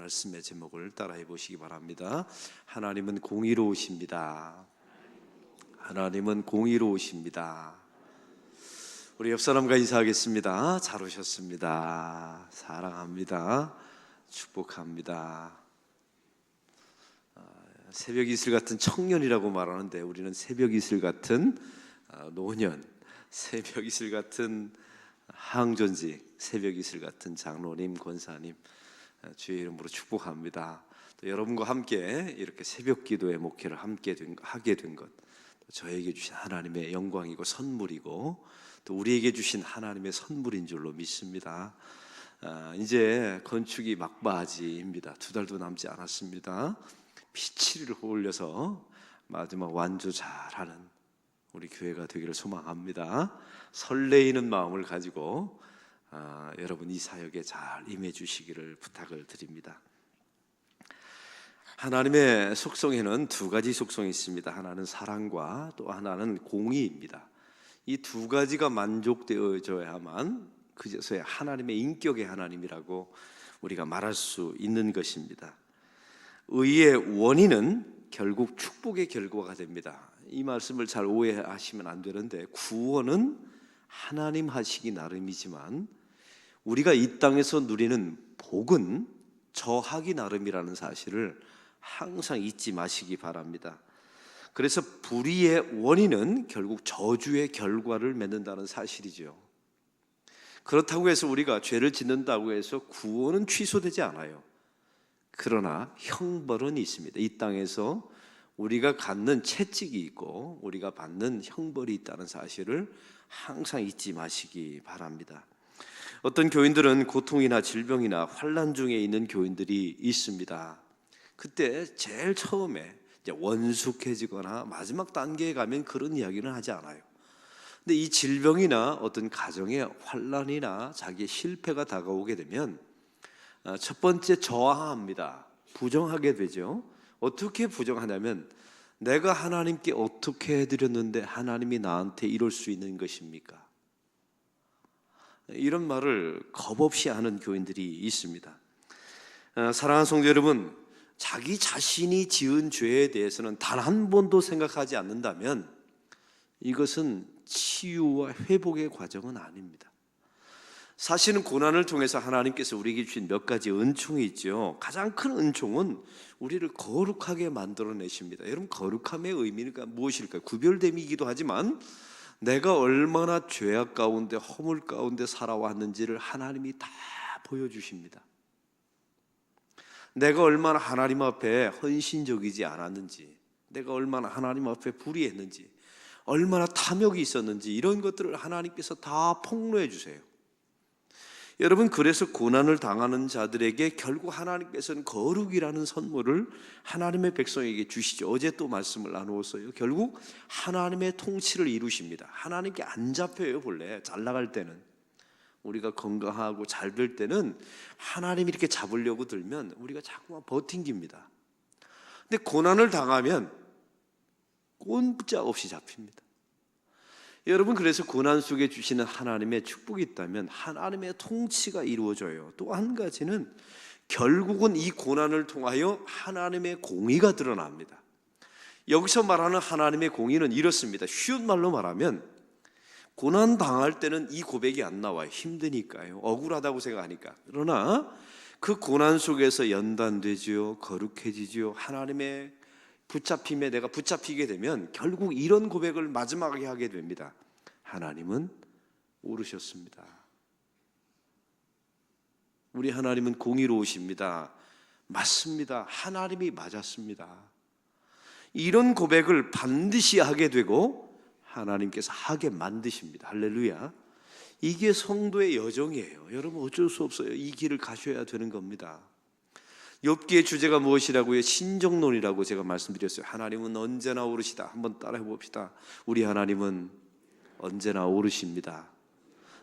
말씀의 제목을 따라해 보시기 바랍니다. 하나님은 공의로우십니다. 하나님은 공의로우십니다. 우리 옆 사람과 인사하겠습니다. 잘 오셨습니다. 사랑합니다. 축복합니다. 새벽 이슬 같은 청년이라고 말하는데 우리는 새벽 이슬 같은 노년, 새벽 이슬 같은 항전직, 새벽 이슬 같은 장로님, 권사님, 주의 이름으로 축복합니다. 또 여러분과 함께 이렇게 새벽 기도의 목회를 하게 된 것, 저에게 주신 하나님의 영광이고 선물이고 또 우리에게 주신 하나님의 선물인 줄로 믿습니다. 이제 건축이 막바지입니다. 2달도 남지 않았습니다. 피치리를 올려서 마지막 완주 잘하는 우리 교회가 되기를 소망합니다. 설레이는 마음을 가지고 여러분 이 사역에 잘 임해 주시기를 부탁을 드립니다. 하나님의 속성에는 2가지 속성이 있습니다. 하나는 사랑과 또 하나는 공의입니다. 이 2가지가 만족되어져야만 그제서야 하나님의 인격의 하나님이라고 우리가 말할 수 있는 것입니다. 의의 원인은 결국 축복의 결과가 됩니다. 이 말씀을 잘 오해하시면 안 되는데, 구원은 하나님 하시기 나름이지만 우리가 이 땅에서 누리는 복은 저하기 나름이라는 사실을 항상 잊지 마시기 바랍니다. 그래서 불의의 원인은 결국 저주의 결과를 맺는다는 사실이죠. 그렇다고 해서 우리가 죄를 짓는다고 해서 구원은 취소되지 않아요. 그러나 형벌은 있습니다. 이 땅에서 우리가 갖는 채찍이 있고 우리가 받는 형벌이 있다는 사실을 항상 잊지 마시기 바랍니다. 어떤 교인들은 고통이나 질병이나 환난 중에 있는 교인들이 있습니다. 그때 제일 처음에 이제 원숙해지거나 마지막 단계에 가면 그런 이야기는 하지 않아요. 근데 이 질병이나 어떤 가정의 환난이나 자기의 실패가 다가오게 되면 첫 번째 저항합니다. 부정하게 되죠. 어떻게 부정하냐면, 내가 하나님께 어떻게 해드렸는데 하나님이 나한테 이럴 수 있는 것입니까? 이런 말을 겁없이 하는 교인들이 있습니다. 사랑하는 성도 여러분, 자기 자신이 지은 죄에 대해서는 단 한 번도 생각하지 않는다면 이것은 치유와 회복의 과정은 아닙니다. 사실은 고난을 통해서 하나님께서 우리에게 주신 몇 가지 은총이 있죠. 가장 큰 은총은 우리를 거룩하게 만들어내십니다. 여러분, 거룩함의 의미가 무엇일까요? 구별됨이기도 하지만 내가 얼마나 죄악 가운데 허물 가운데 살아왔는지를 하나님이 다 보여주십니다. 내가 얼마나 하나님 앞에 헌신적이지 않았는지, 내가 얼마나 하나님 앞에 불의했는지, 얼마나 탐욕이 있었는지, 이런 것들을 하나님께서 다 폭로해 주세요. 여러분, 그래서 고난을 당하는 자들에게 결국 하나님께서는 거룩이라는 선물을 하나님의 백성에게 주시죠. 어제 또 말씀을 나누었어요. 결국 하나님의 통치를 이루십니다. 하나님께 안 잡혀요. 본래 잘 나갈 때는, 우리가 건강하고 잘 될 때는 하나님이 이렇게 잡으려고 들면 우리가 자꾸만 버팅깁니다. 근데 고난을 당하면 꼼짝없이 잡힙니다. 여러분, 그래서 고난 속에 주시는 하나님의 축복이 있다면 하나님의 통치가 이루어져요. 또 한 가지는 결국은 이 고난을 통하여 하나님의 공의가 드러납니다. 여기서 말하는 하나님의 공의는 이렇습니다. 쉬운 말로 말하면, 고난 당할 때는 이 고백이 안 나와요. 힘드니까요. 억울하다고 생각하니까. 그러나 그 고난 속에서 연단되지요, 거룩해지지요, 하나님의 붙잡힘에 내가 붙잡히게 되면 결국 이런 고백을 마지막에 하게 됩니다. 하나님은 옳으셨습니다. 우리 하나님은 공의로우십니다. 맞습니다. 하나님이 맞았습니다. 이런 고백을 반드시 하게 되고 하나님께서 하게 만드십니다. 할렐루야. 이게 성도의 여정이에요. 여러분, 어쩔 수 없어요. 이 길을 가셔야 되는 겁니다. 욥기의 주제가 무엇이라고요? 신정론이라고 제가 말씀드렸어요. 하나님은 언제나 옳으시다. 한번 따라해 봅시다. 우리 하나님은 언제나 옳으십니다.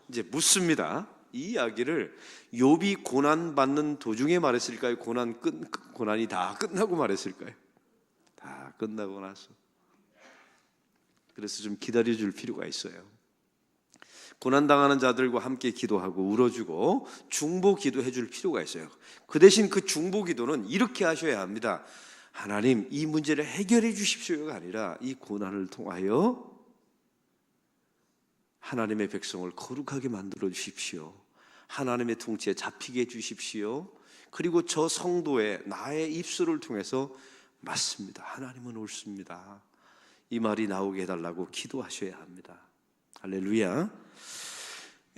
이제 묻습니다. 이 이야기를 욥이 고난 받는 도중에 말했을까요? 고난이 다 끝나고 말했을까요? 다 끝나고 나서. 그래서 좀 기다려 줄 필요가 있어요. 고난당하는 자들과 함께 기도하고 울어주고 중보 기도해 줄 필요가 있어요. 그 대신 그 중보 기도는 이렇게 하셔야 합니다. 하나님, 이 문제를 해결해 주십시오가 아니라 이 고난을 통하여 하나님의 백성을 거룩하게 만들어 주십시오. 하나님의 통치에 잡히게 해 주십시오. 그리고 저 성도의 나의 입술을 통해서 맞습니다, 하나님은 옳습니다, 이 말이 나오게 해달라고 기도하셔야 합니다. 할렐루야.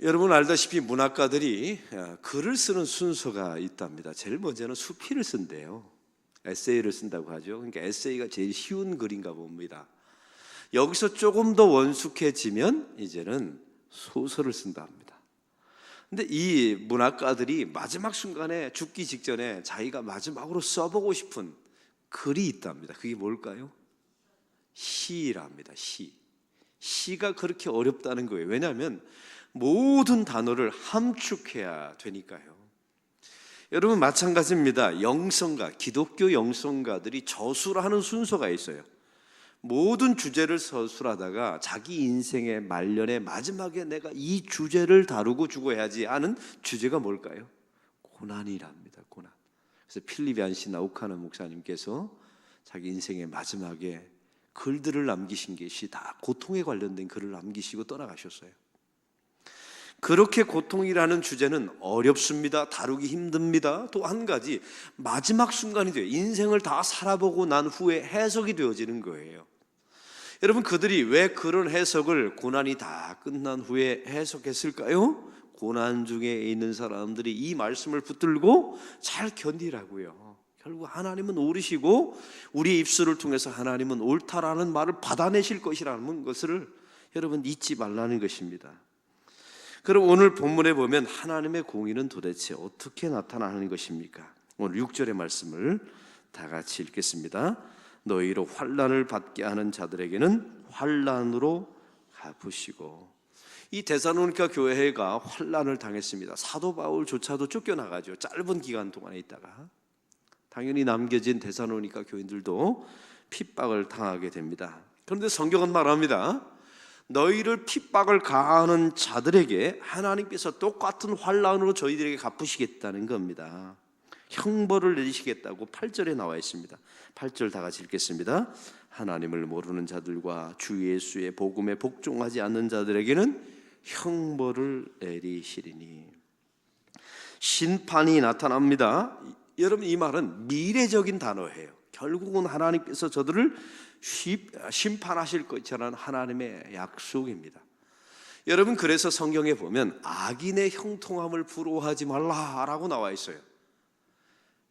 여러분 알다시피 문학가들이 글을 쓰는 순서가 있답니다. 제일 먼저는 수필을 쓴대요. 에세이를 쓴다고 하죠. 그러니까 에세이가 제일 쉬운 글인가 봅니다. 여기서 조금 더 원숙해지면 이제는 소설을 쓴다 합니다. 근데 이 문학가들이 마지막 순간에 죽기 직전에 자기가 마지막으로 써보고 싶은 글이 있답니다. 그게 뭘까요? 시랍니다. 시가 그렇게 어렵다는 거예요. 왜냐하면 모든 단어를 함축해야 되니까요. 여러분 마찬가지입니다. 영성가, 기독교 영성가들이 저술을 하는 순서가 있어요. 모든 주제를 서술하다가 자기 인생의 말년의 마지막에 내가 이 주제를 다루고 죽어야지 하는 주제가 뭘까요? 고난이랍니다. 고난. 그래서 필립 얀시 나우카노 목사님께서 자기 인생의 마지막에 글들을 남기신 것이 다 고통에 관련된 글을 남기시고 떠나가셨어요. 그렇게 고통이라는 주제는 어렵습니다. 다루기 힘듭니다. 또 한 가지, 마지막 순간이 돼요. 인생을 다 살아보고 난 후에 해석이 되어지는 거예요. 여러분 그들이 왜 그런 해석을 고난이 다 끝난 후에 해석했을까요? 고난 중에 있는 사람들이 이 말씀을 붙들고 잘 견디라고요. 결국 하나님은 옳으시고 우리의 입술을 통해서 하나님은 옳다라는 말을 받아내실 것이라는 것을 여러분 잊지 말라는 것입니다. 그럼 오늘 본문에 보면 하나님의 공의는 도대체 어떻게 나타나는 것입니까? 오늘 6절의 말씀을 다 같이 읽겠습니다. 너희로 환난을 받게 하는 자들에게는 환난으로 갚으시고. 이 데살로니가 교회가 환난을 당했습니다. 사도 바울조차도 쫓겨나가죠. 짧은 기간 동안에 있다가 당연히 남겨진 데살로니가 교인들도 핍박을 당하게 됩니다. 그런데 성경은 말합니다. 너희를 핍박을 가하는 자들에게 하나님께서 똑같은 환난으로 저희들에게 갚으시겠다는 겁니다. 형벌을 내리시겠다고 8절에 나와 있습니다. 8절 다 같이 읽겠습니다. 하나님을 모르는 자들과 주 예수의 복음에 복종하지 않는 자들에게는 형벌을 내리시리니. 심판이 나타납니다. 여러분 이 말은 미래적인 단어예요. 결국은 하나님께서 저들을 심판하실 것이라는 하나님의 약속입니다. 여러분 그래서 성경에 보면 악인의 형통함을 부러워하지 말라라고 나와 있어요.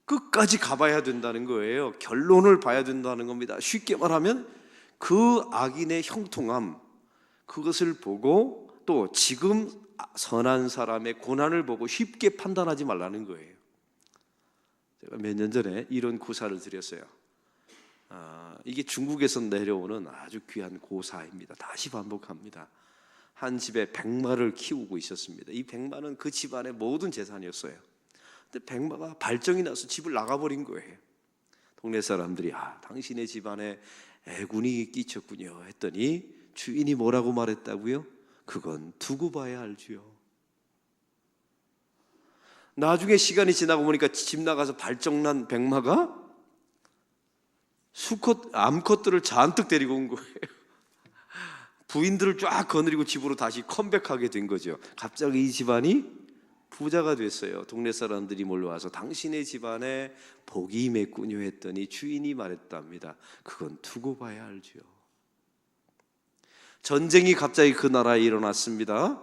끝까지 가봐야 된다는 거예요. 결론을 봐야 된다는 겁니다. 쉽게 말하면 그 악인의 형통함, 그것을 보고 또 지금 선한 사람의 고난을 보고 쉽게 판단하지 말라는 거예요. 제가 몇 년 전에 이런 구사를 드렸어요. 이게 중국에서 내려오는 아주 귀한 고사입니다. 다시 반복합니다. 한 집에 백마를 키우고 있었습니다. 이 백마는 그 집안의 모든 재산이었어요. 근데 백마가 발정이 나서 집을 나가버린 거예요. 동네 사람들이 당신의 집안에 애군이 끼쳤군요 했더니 주인이 뭐라고 말했다고요? 그건 두고 봐야 알지요. 나중에 시간이 지나고 보니까 집 나가서 발정난 백마가 암컷들을 잔뜩 데리고 온 거예요. 부인들을 쫙 거느리고 집으로 다시 컴백하게 된 거죠. 갑자기 이 집안이 부자가 됐어요. 동네 사람들이 몰려와서 당신의 집안에 복이 임했군요 했더니 주인이 말했답니다. 그건 두고 봐야 알지요. 전쟁이 갑자기 그 나라에 일어났습니다.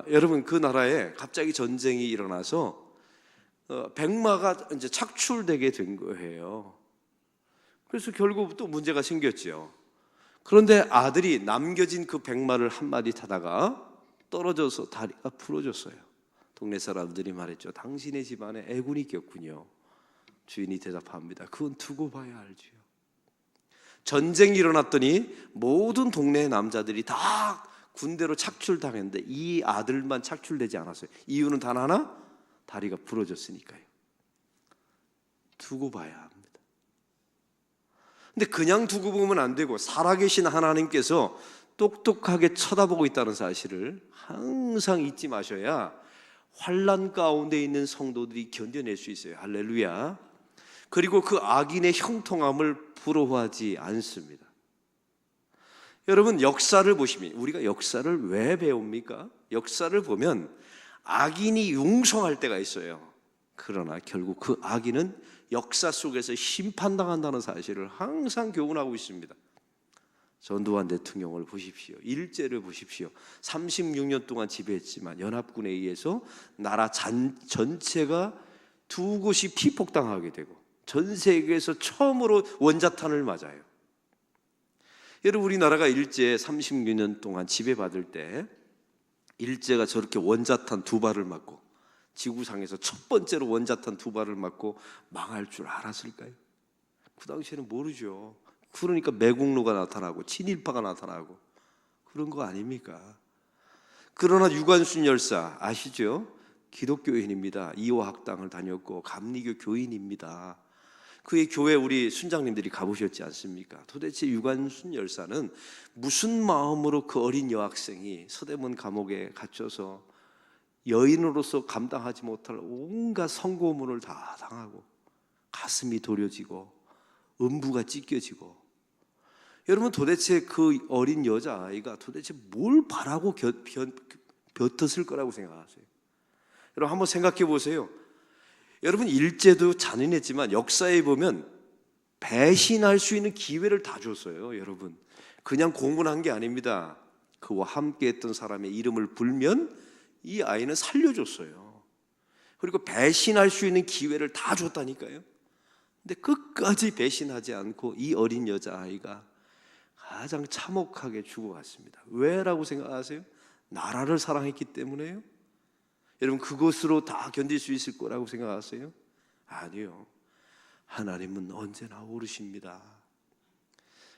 여러분 그 나라에 갑자기 전쟁이 일어나서 백마가 이제 착출되게 된 거예요. 그래서 결국 또 문제가 생겼죠. 그런데 아들이 남겨진 그 백마를 한 마디 타다가 떨어져서 다리가 부러졌어요. 동네 사람들이 말했죠. 당신의 집안에 애군이 꼈군요. 주인이 대답합니다. 그건 두고 봐야 알지요. 전쟁이 일어났더니 모든 동네 남자들이 다 군대로 착출당했는데 이 아들만 착출되지 않았어요. 이유는 단 하나, 다리가 부러졌으니까요. 두고 봐야 합니다. 근데 그냥 두고 보면 안 되고 살아계신 하나님께서 똑똑하게 쳐다보고 있다는 사실을 항상 잊지 마셔야 환난 가운데 있는 성도들이 견뎌낼 수 있어요. 할렐루야. 그리고 그 악인의 형통함을 부러워하지 않습니다. 여러분, 역사를 보시면, 우리가 역사를 왜 배웁니까? 역사를 보면 악인이 융성할 때가 있어요. 그러나 결국 그 악인은 역사 속에서 심판당한다는 사실을 항상 교훈하고 있습니다. 전두환 대통령을 보십시오. 일제를 보십시오. 36년 동안 지배했지만 연합군에 의해서 나라 전체가 두 곳이 피폭당하게 되고 전 세계에서 처음으로 원자탄을 맞아요. 여러분, 우리나라가 일제 36년 동안 지배받을 때 일제가 저렇게 원자탄 2발을 맞고 지구상에서 첫 번째로 원자탄 2발을 맞고 망할 줄 알았을까요? 그 당시에는 모르죠. 그러니까 매국노가 나타나고 친일파가 나타나고 그런 거 아닙니까? 그러나 유관순 열사 아시죠? 기독교인입니다. 이호학당을 다녔고 감리교 교인입니다. 그의 교회 우리 순장님들이 가보셨지 않습니까? 도대체 유관순 열사는 무슨 마음으로 그 어린 여학생이 서대문 감옥에 갇혀서 여인으로서 감당하지 못할 온갖 성고문을 다 당하고 가슴이 도려지고 음부가 찢겨지고, 여러분 도대체 그 어린 여자아이가 도대체 뭘 바라고 벼텄을 거라고 생각하세요? 여러분 한번 생각해 보세요. 여러분 일제도 잔인했지만 역사에 보면 배신할 수 있는 기회를 다 줬어요. 여러분 그냥 고문한 게 아닙니다. 그와 함께 했던 사람의 이름을 불면 이 아이는 살려줬어요. 그리고 배신할 수 있는 기회를 다 줬다니까요. 근데 끝까지 배신하지 않고 이 어린 여자아이가 가장 참혹하게 죽어갔습니다. 왜라고 생각하세요? 나라를 사랑했기 때문에요? 여러분 그것으로 다 견딜 수 있을 거라고 생각하세요? 아니요. 하나님은 언제나 오르십니다.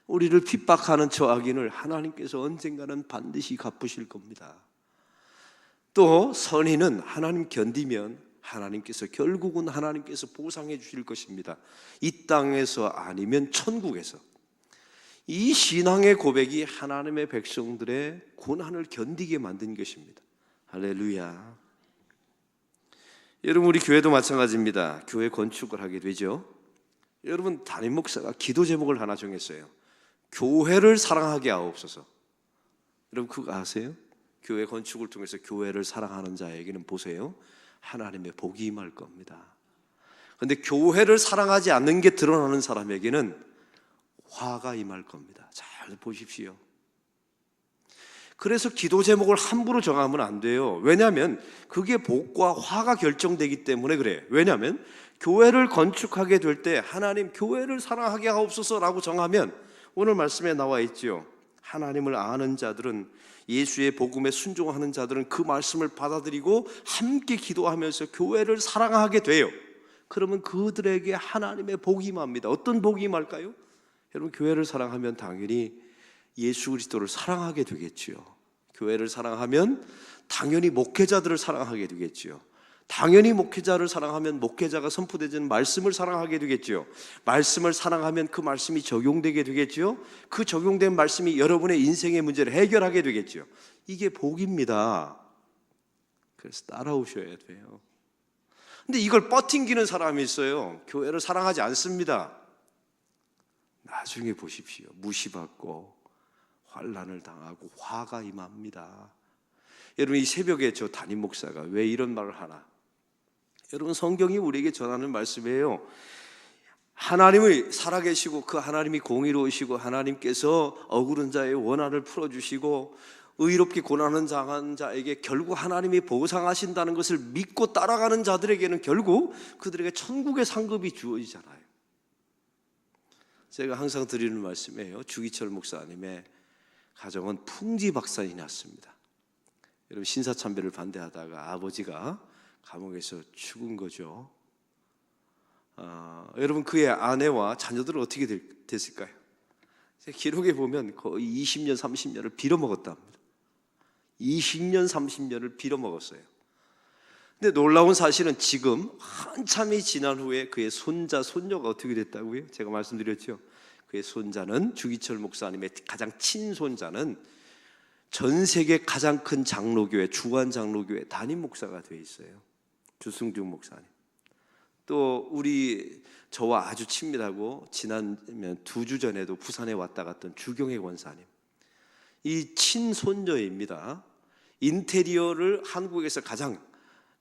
우리를 핍박하는 저 악인을 하나님께서 언젠가는 반드시 갚으실 겁니다. 또 선인은 하나님 견디면 하나님께서 결국은 하나님께서 보상해 주실 것입니다. 이 땅에서 아니면 천국에서. 이 신앙의 고백이 하나님의 백성들의 고난을 견디게 만든 것입니다. 할렐루야. 여러분 우리 교회도 마찬가지입니다. 교회 건축을 하게 되죠. 여러분 담임 목사가 기도 제목을 하나 정했어요. 교회를 사랑하게 하옵소서. 여러분 그거 아세요? 교회 건축을 통해서 교회를 사랑하는 자에게는 보세요, 하나님의 복이 임할 겁니다. 그런데 교회를 사랑하지 않는 게 드러나는 사람에게는 화가 임할 겁니다. 잘 보십시오. 그래서 기도 제목을 함부로 정하면 안 돼요. 왜냐하면 그게 복과 화가 결정되기 때문에 그래요. 왜냐하면 교회를 건축하게 될 때 하나님 교회를 사랑하게 하옵소서라고 정하면 오늘 말씀에 나와 있죠. 하나님을 아는 자들은, 예수의 복음에 순종하는 자들은 그 말씀을 받아들이고 함께 기도하면서 교회를 사랑하게 돼요. 그러면 그들에게 하나님의 복이 임합니다. 어떤 복이 임할까요? 여러분 교회를 사랑하면 당연히 예수 그리스도를 사랑하게 되겠지요. 교회를 사랑하면 당연히 목회자들을 사랑하게 되겠지요. 당연히 목회자를 사랑하면 목회자가 선포되는 말씀을 사랑하게 되겠지요. 말씀을 사랑하면 그 말씀이 적용되게 되겠지요. 그 적용된 말씀이 여러분의 인생의 문제를 해결하게 되겠지요. 이게 복입니다. 그래서 따라오셔야 돼요. 근데 이걸 뻗팅기는 사람이 있어요. 교회를 사랑하지 않습니다. 나중에 보십시오. 무시받고 환난을 당하고 화가 임합니다. 여러분 이 새벽에 저 담임 목사가 왜 이런 말을 하나? 여러분 성경이 우리에게 전하는 말씀이에요. 하나님이 살아계시고 그 하나님이 공의로우시고 하나님께서 억울한 자의 원한을 풀어주시고 의롭게 고난을 당한 자에게 결국 하나님이 보상하신다는 것을 믿고 따라가는 자들에게는 결국 그들에게 천국의 상급이 주어지잖아요. 제가 항상 드리는 말씀이에요. 주기철 목사님의 가정은 풍지박산이 났습니다. 여러분 신사참배를 반대하다가 아버지가 감옥에서 죽은 거죠. 여러분 그의 아내와 자녀들은 어떻게 됐을까요? 기록에 보면 거의 20년 30년을 빌어먹었답니다. 20년 30년을 빌어먹었어요. 근데 놀라운 사실은 지금 한참이 지난 후에 그의 손자 손녀가 어떻게 됐다고요? 제가 말씀드렸죠. 그의 손자는 주기철 목사님의 가장 친손자는 전 세계 가장 큰 장로교회, 주한 장로교회 담임 목사가 돼 있어요. 주승중 목사님. 또 저와 아주 친밀하고 지난 2주 전에도 부산에 왔다 갔던 주경혜 권사님. 이 친손녀입니다. 인테리어를 한국에서 가장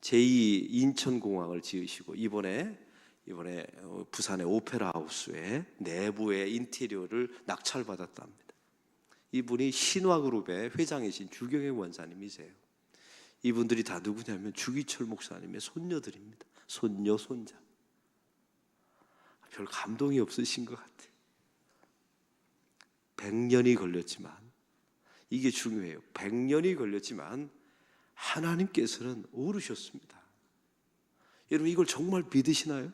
제2 인천공항을 지으시고 이번에 부산의 오페라 하우스의 내부의 인테리어를 낙찰받았답니다. 이분이 신화그룹의 회장이신 주경혜 원사님이세요. 이분들이 다 누구냐면 주기철 목사님의 손녀들입니다. 손녀, 손자. 별 감동이 없으신 것 같아요. 100년이 걸렸지만, 이게 중요해요. 100년이 걸렸지만 하나님께서는 오르셨습니다. 여러분, 이걸 정말 믿으시나요?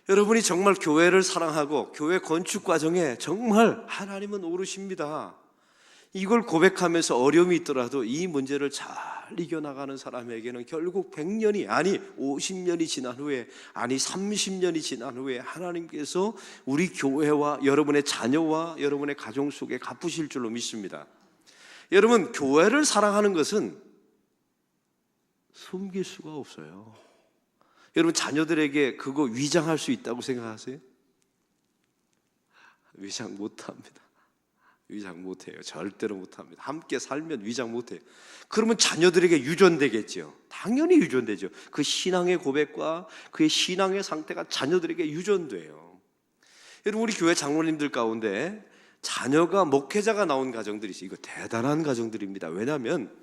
여러분이 정말 교회를 사랑하고 교회 건축 과정에 정말 하나님은 오르십니다. 이걸 고백하면서 어려움이 있더라도 이 문제를 잘 이겨나가는 사람에게는 결국 100년이 아니 50년이 지난 후에, 아니 30년이 지난 후에 하나님께서 우리 교회와 여러분의 자녀와 여러분의 가정 속에 갚으실 줄로 믿습니다. 여러분, 교회를 사랑하는 것은 숨길 수가 없어요. 여러분, 자녀들에게 그거 위장할 수 있다고 생각하세요? 위장 못합니다. 위장 못해요. 절대로 못합니다. 함께 살면 위장 못해요. 그러면 자녀들에게 유전되겠죠. 당연히 유전되죠. 그 신앙의 고백과 그의 신앙의 상태가 자녀들에게 유전돼요. 여러분, 우리 교회 장로님들 가운데 자녀가 목회자가 나온 가정들이 있어요. 이거 대단한 가정들입니다. 왜냐하면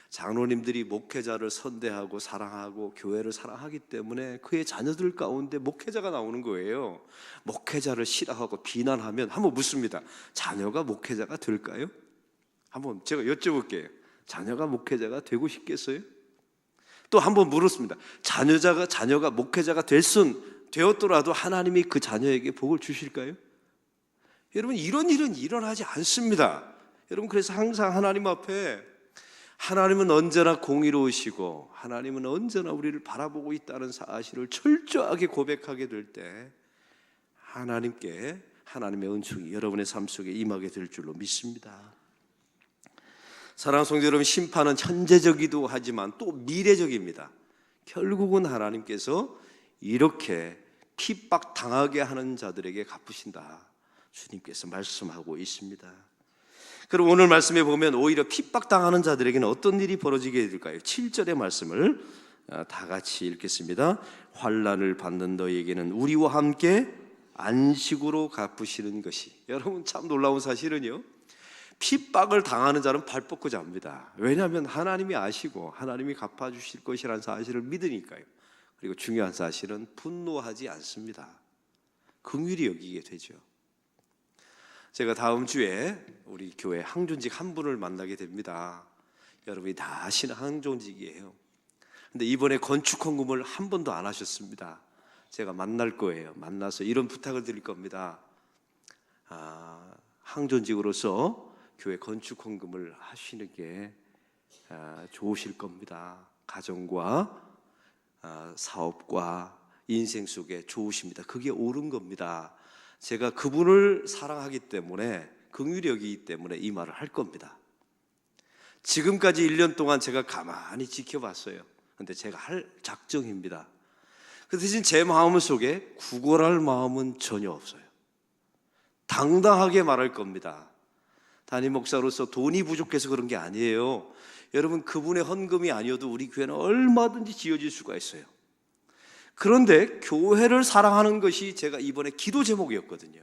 장로님들이 목회자를 선대하고 사랑하고 교회를 사랑하기 때문에 그의 자녀들 가운데 목회자가 나오는 거예요. 목회자를 싫어하고 비난하면 한번 묻습니다. 자녀가 목회자가 될까요? 한번 제가 여쭤볼게요. 자녀가 목회자가 되고 싶겠어요? 또 한번 물었습니다. 자녀가 목회자가 되었더라도 하나님이 그 자녀에게 복을 주실까요? 여러분, 이런 일은 일어나지 않습니다. 여러분, 그래서 항상 하나님 앞에, 하나님은 언제나 공의로우시고 하나님은 언제나 우리를 바라보고 있다는 사실을 철저하게 고백하게 될 때 하나님께 하나님의 은총이 여러분의 삶 속에 임하게 될 줄로 믿습니다. 사랑하는 성도 여러분, 심판은 현재적이기도 하지만 또 미래적입니다. 결국은 하나님께서 이렇게 핍박당하게 하는 자들에게 갚으신다, 주님께서 말씀하고 있습니다. 그럼 오늘 말씀에 보면 오히려 핍박당하는 자들에게는 어떤 일이 벌어지게 될까요? 7절의 말씀을 다 같이 읽겠습니다. 환난을 받는 너희에게는 우리와 함께 안식으로 갚으시는 것이. 여러분, 참 놀라운 사실은요, 핍박을 당하는 자는 발 뻗고 잡니다. 왜냐하면 하나님이 아시고 하나님이 갚아주실 것이라는 사실을 믿으니까요. 그리고 중요한 사실은 분노하지 않습니다. 긍휼히 여기게 되죠. 제가 다음 주에 우리 교회 항존직 한 분을 만나게 됩니다. 여러분이 다 아시는 항존직이에요. 근데 이번에 건축 헌금을 한 번도 안 하셨습니다. 제가 만날 거예요. 만나서 이런 부탁을 드릴 겁니다. 항존직으로서 교회 건축 헌금을 하시는 게 좋으실 겁니다. 가정과 사업과 인생 속에 좋으십니다. 그게 옳은 겁니다. 제가 그분을 사랑하기 때문에, 긍휼히 여기기 때문에 이 말을 할 겁니다. 지금까지 1년 동안 제가 가만히 지켜봤어요. 그런데 제가 할 작정입니다. 그 대신 제 마음 속에 구걸할 마음은 전혀 없어요. 당당하게 말할 겁니다. 담임 목사로서 돈이 부족해서 그런 게 아니에요. 여러분, 그분의 헌금이 아니어도 우리 교회는 얼마든지 지어질 수가 있어요. 그런데 교회를 사랑하는 것이 제가 이번에 기도 제목이었거든요.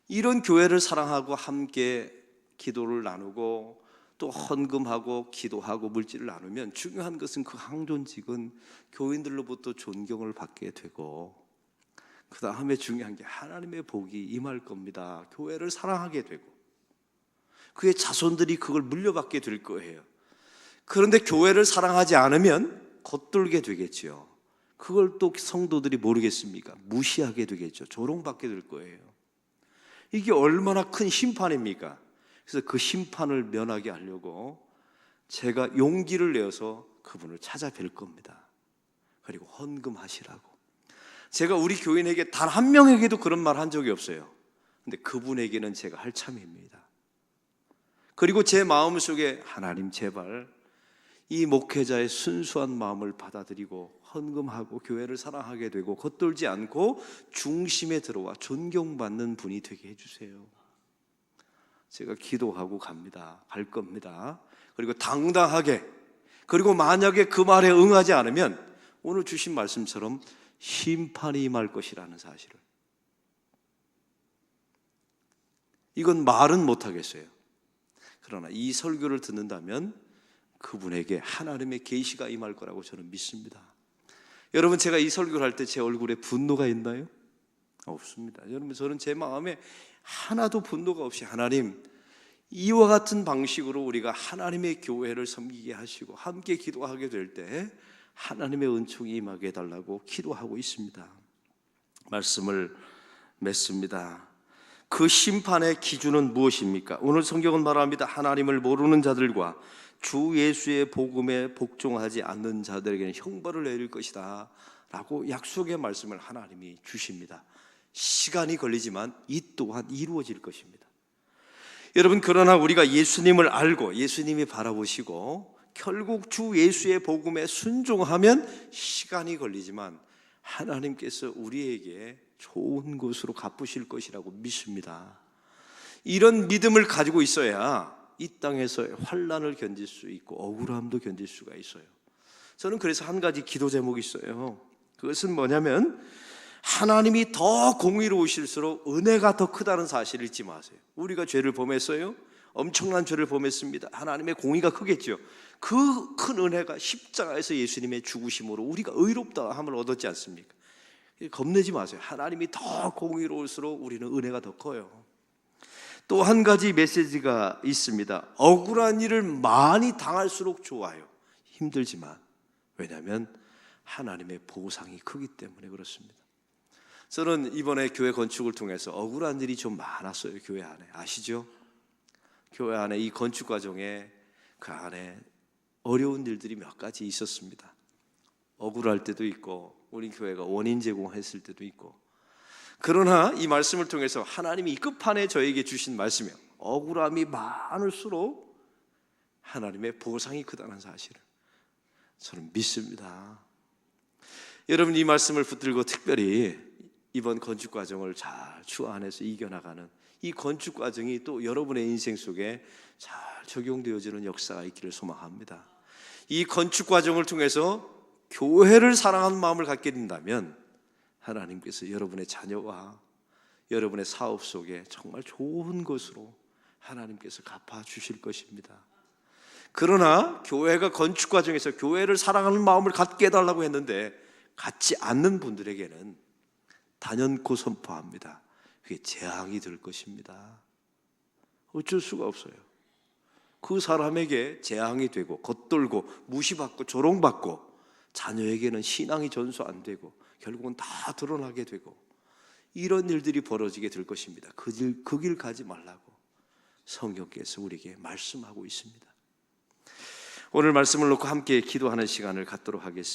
이런 교회를 사랑하고 함께 기도를 나누고 또 헌금하고 기도하고 물질을 나누면 중요한 것은 그 항존직은 교인들로부터 존경을 받게 되고, 그 다음에 중요한 게 하나님의 복이 임할 겁니다. 교회를 사랑하게 되고 그의 자손들이 그걸 물려받게 될 거예요. 그런데 교회를 사랑하지 않으면 겉돌게 되겠죠. 그걸 또 성도들이 모르겠습니까? 무시하게 되겠죠. 조롱받게 될 거예요. 이게 얼마나 큰 심판입니까? 그래서 그 심판을 면하게 하려고 제가 용기를 내어서 그분을 찾아뵐 겁니다. 그리고 헌금하시라고. 제가 우리 교인에게 단 한 명에게도 그런 말 한 적이 없어요. 근데 그분에게는 제가 할 참입니다. 그리고 제 마음속에 하나님 제발 이 목회자의 순수한 마음을 받아들이고 헌금하고 교회를 사랑하게 되고 겉돌지 않고 중심에 들어와 존경받는 분이 되게 해주세요. 제가 기도하고 갈 겁니다. 그리고 당당하게, 그리고 만약에 그 말에 응하지 않으면 오늘 주신 말씀처럼 심판이 임할 것이라는 사실을, 이건 말은 못하겠어요. 그러나 이 설교를 듣는다면 그분에게 하나님의 계시가 임할 거라고 저는 믿습니다. 여러분, 제가 이 설교를 할 때 제 얼굴에 분노가 있나요? 없습니다. 여러분, 저는 제 마음에 하나도 분노가 없이 하나님, 이와 같은 방식으로 우리가 하나님의 교회를 섬기게 하시고 함께 기도하게 될 때 하나님의 은총이 임하게 해달라고 기도하고 있습니다. 말씀을 맺습니다. 그 심판의 기준은 무엇입니까? 오늘 성경은 말합니다. 하나님을 모르는 자들과 주 예수의 복음에 복종하지 않는 자들에게는 형벌을 내릴 것이다 라고 약속의 말씀을 하나님이 주십니다. 시간이 걸리지만 이 또한 이루어질 것입니다. 여러분, 그러나 우리가 예수님을 알고 예수님이 바라보시고 결국 주 예수의 복음에 순종하면 시간이 걸리지만 하나님께서 우리에게 좋은 것으로 갚으실 것이라고 믿습니다. 이런 믿음을 가지고 있어야 이 땅에서의 환난을 견딜 수 있고 억울함도 견딜 수가 있어요. 저는 그래서 한 가지 기도 제목이 있어요. 그것은 뭐냐면 하나님이 더 공의로우실수록 은혜가 더 크다는 사실을 잊지 마세요. 우리가 죄를 범했어요. 엄청난 죄를 범했습니다. 하나님의 공의가 크겠죠. 그 큰 은혜가 십자가에서 예수님의 죽으심으로 우리가 의롭다 함을 얻었지 않습니까? 겁내지 마세요. 하나님이 더 공의로울수록 우리는 은혜가 더 커요. 또 한 가지 메시지가 있습니다. 억울한 일을 많이 당할수록 좋아요. 힘들지만. 왜냐하면 하나님의 보상이 크기 때문에 그렇습니다. 저는 이번에 교회 건축을 통해서 억울한 일이 좀 많았어요. 교회 안에. 아시죠? 교회 안에 이 건축 과정에 그 안에 어려운 일들이 몇 가지 있었습니다. 억울할 때도 있고 우리 교회가 원인 제공했을 때도 있고. 그러나 이 말씀을 통해서 하나님이 끝판에 저에게 주신 말씀이에요. 억울함이 많을수록 하나님의 보상이 크다는 사실을 저는 믿습니다. 여러분, 이 말씀을 붙들고 특별히 이번 건축 과정을 잘 주 안에서 이겨나가는 이 건축 과정이 또 여러분의 인생 속에 잘 적용되어지는 역사가 있기를 소망합니다. 이 건축 과정을 통해서 교회를 사랑하는 마음을 갖게 된다면 하나님께서 여러분의 자녀와 여러분의 사업 속에 정말 좋은 것으로 하나님께서 갚아주실 것입니다. 그러나 교회가 건축 과정에서 교회를 사랑하는 마음을 갖게 해달라고 했는데 갖지 않는 분들에게는 단연코 선포합니다. 그게 재앙이 될 것입니다. 어쩔 수가 없어요. 그 사람에게 재앙이 되고 겉돌고 무시받고 조롱받고 자녀에게는 신앙이 전수 안 되고 결국은 다 드러나게 되고 이런 일들이 벌어지게 될 것입니다. 그 길 가지 말라고 성경께서 우리에게 말씀하고 있습니다. 오늘 말씀을 놓고 함께 기도하는 시간을 갖도록 하겠습니다.